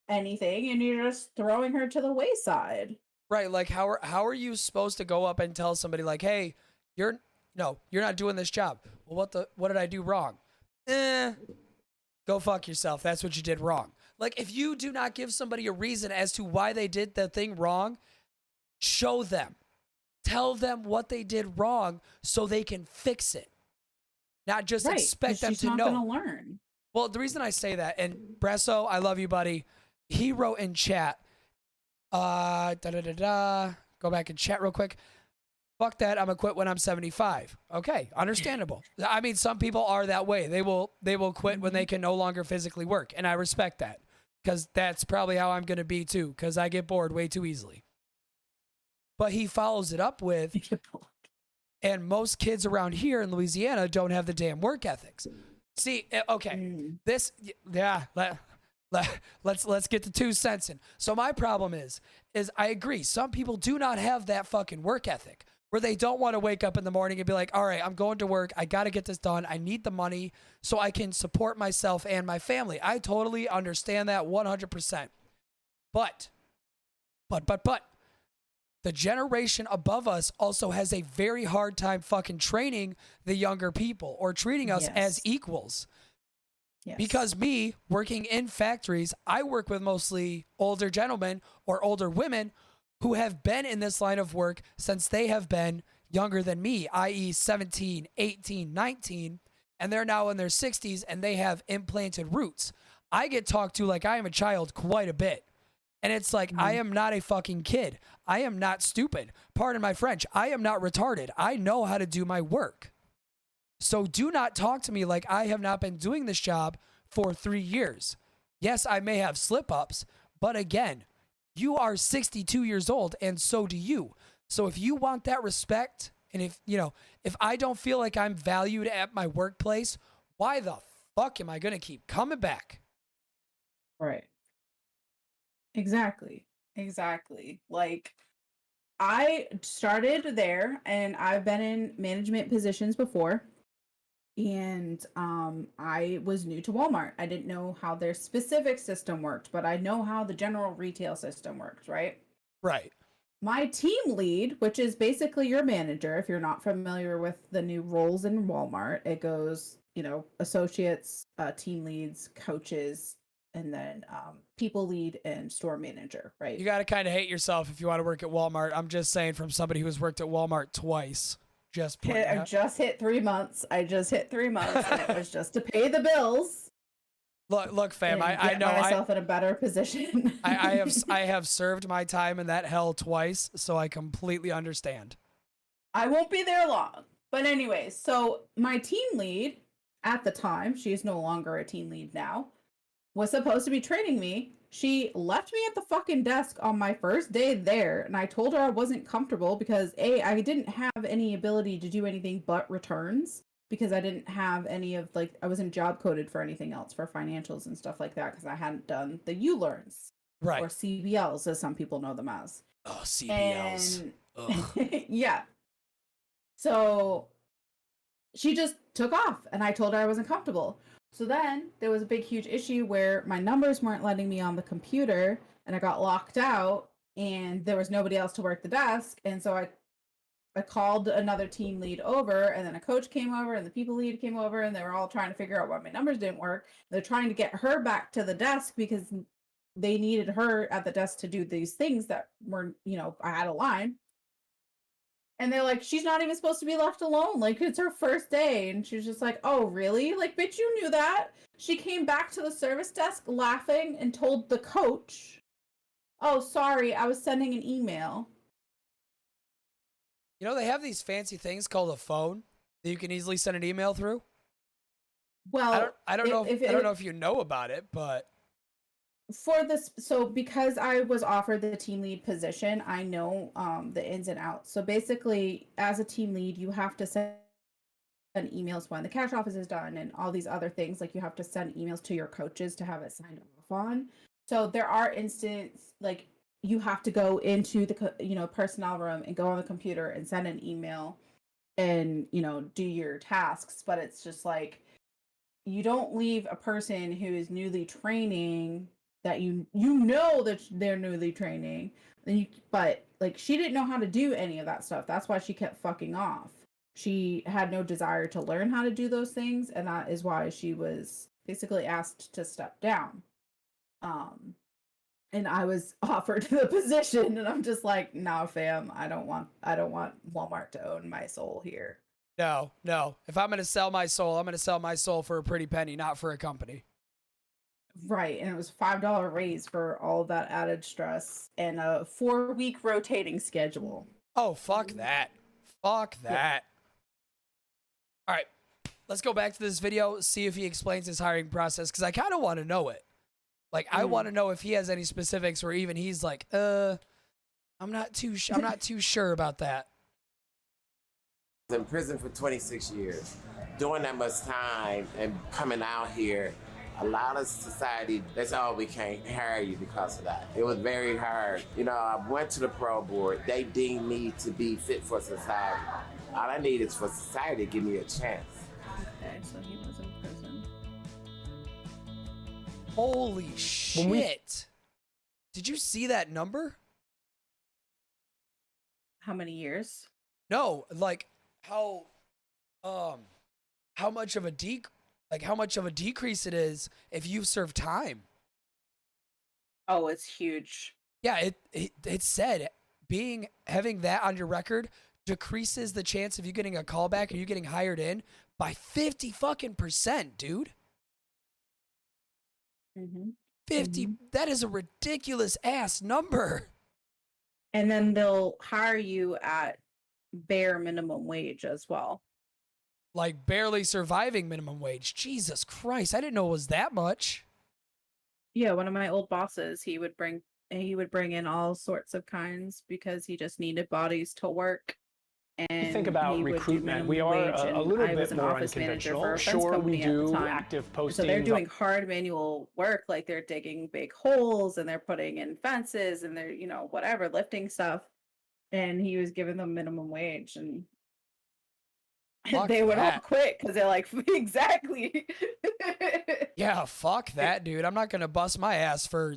anything and you're just throwing her to the wayside. Right. Like how are you supposed to go up and tell somebody like, hey, you're not doing this job. Well, what did I do wrong? Go fuck yourself. That's what you did wrong. Like if you do not give somebody a reason as to why they did the thing wrong, show them. Tell them what they did wrong so they can fix it. Not just expect them to know. She's not going to learn. Well, the reason I say that, and Bresso, I love you, buddy. He wrote in chat, go back and chat real quick. Fuck that, I'm gonna quit when I'm 75. Okay, understandable. I mean, some people are that way. They will quit when they can no longer physically work, and I respect that because that's probably how I'm gonna be too, because I get bored way too easily. But he follows it up with, and most kids around here in Louisiana don't have the damn work ethics. See, okay, let's get the 2 cents in. So my problem is I agree. Some people do not have that fucking work ethic where they don't want to wake up in the morning and be like, all right, I'm going to work. I got to get this done. I need the money so I can support myself and my family. I totally understand that 100%. But the generation above us also has a very hard time fucking training the younger people or treating us as equals. Yes. Because me working in factories, I work with mostly older gentlemen or older women who have been in this line of work since they have been younger than me, i.e. 17, 18, 19, and they're now in their 60s and they have implanted roots. I get talked to like I am a child quite a bit. And it's like, I am not a fucking kid. I am not stupid. Pardon my French. I am not retarded. I know how to do my work. So do not talk to me like I have not been doing this job for 3 years. Yes, I may have slip-ups, but again, you are 62 years old and so do you. So if you want that respect, and if I don't feel like I'm valued at my workplace, why the fuck am I going to keep coming back? Right. Exactly. Like, I started there and I've been in management positions before. And I was new to Walmart. I didn't know how their specific system worked, but I know how the general retail system works, right? Right. My team lead, which is basically your manager, if you're not familiar with the new roles in Walmart, it goes, associates, team leads, coaches, and then people lead and store manager, right? You got to kind of hate yourself if you want to work at Walmart. I'm just saying from somebody who's worked at Walmart twice. I just hit 3 months. And it was just to pay the bills. Look, fam. I know myself in a better position. I have served my time in that hell twice, so I completely understand. I won't be there long, but anyways. So my team lead at the time, she is no longer a team lead now, was supposed to be training me. She left me at the fucking desk on my first day there, and I told her I wasn't comfortable because I didn't have any ability to do anything but returns because I didn't have any of I wasn't job coded for anything else for financials and stuff like that because I hadn't done the U-learns. Right. Or CBLs as some people know them as. Oh, CBLs. Yeah. So she just took off and I told her I wasn't comfortable. So then there was a big, huge issue where my numbers weren't letting me on the computer and I got locked out and there was nobody else to work the desk. And so I called another team lead over, and then a coach came over, and the people lead came over, and they were all trying to figure out why my numbers didn't work. They're trying to get her back to the desk because they needed her at the desk to do these things that were, I had a line. And they're like, she's not even supposed to be left alone. Like, it's her first day. And she was just like, oh, really? Like, bitch, you knew that. She came back to the service desk laughing and told the coach, oh, sorry, I was sending an email. You know, they have these fancy things called a phone that you can easily send an email through. Well, I don't know if you know about it, but for this, so because I was offered the team lead position, I know the ins and outs. So basically, as a team lead, you have to send emails when the cash office is done and all these other things. Like, you have to send emails to your coaches to have it signed off on. So there are instances, like, you have to go into the personnel room and go on the computer and send an email and do your tasks. But it's just like, you don't leave a person who is newly training that that they're newly training, but like, she didn't know how to do any of that stuff. That's why she kept fucking off. She had no desire to learn how to do those things, and that is why she was basically asked to step down. And I was offered the position, and I'm just like, nah, fam, I don't want Walmart to own my soul here. No. If I'm going to sell my soul, I'm going to sell my soul for a pretty penny, not for a company. Right, and it was $5 raise for all of that added stress and a 4-week rotating schedule. Oh, fuck that. Fuck that. Yeah. All right, let's go back to this video, see if he explains his hiring process, because I kind of want to know it. Like, I want to know if he has any specifics, or even he's like, I'm not too sure about that. In prison for 26 years, doing that much time and coming out here, a lot of society, that's all, we can't hire you because of that. It was very hard. I went to the parole board. They deemed me to be fit for society. All I need is for society to give me a chance. Okay, so he was in prison. Holy shit. Did you see that number? How many years? No, like how much of a decrease it is if you serve time. Oh, it's huge. Yeah, it said having that on your record decreases the chance of you getting a callback or you getting hired in by 50%, dude. 50. That is a ridiculous ass number. And then they'll hire you at bare minimum wage as well. Like, barely surviving minimum wage. Jesus Christ, I didn't know it was that much. Yeah, one of my old bosses, he would bring in all sorts of kinds because he just needed bodies to work. And you think about recruitment, we are a little bit more unconventional. Sure, we do active posting. So they're doing hard manual work, like they're digging big holes and they're putting in fences and they're, whatever, lifting stuff. And he was giving them minimum wage, and they would all quit because they're like, exactly. Yeah, fuck that, dude. I'm not going to bust my ass for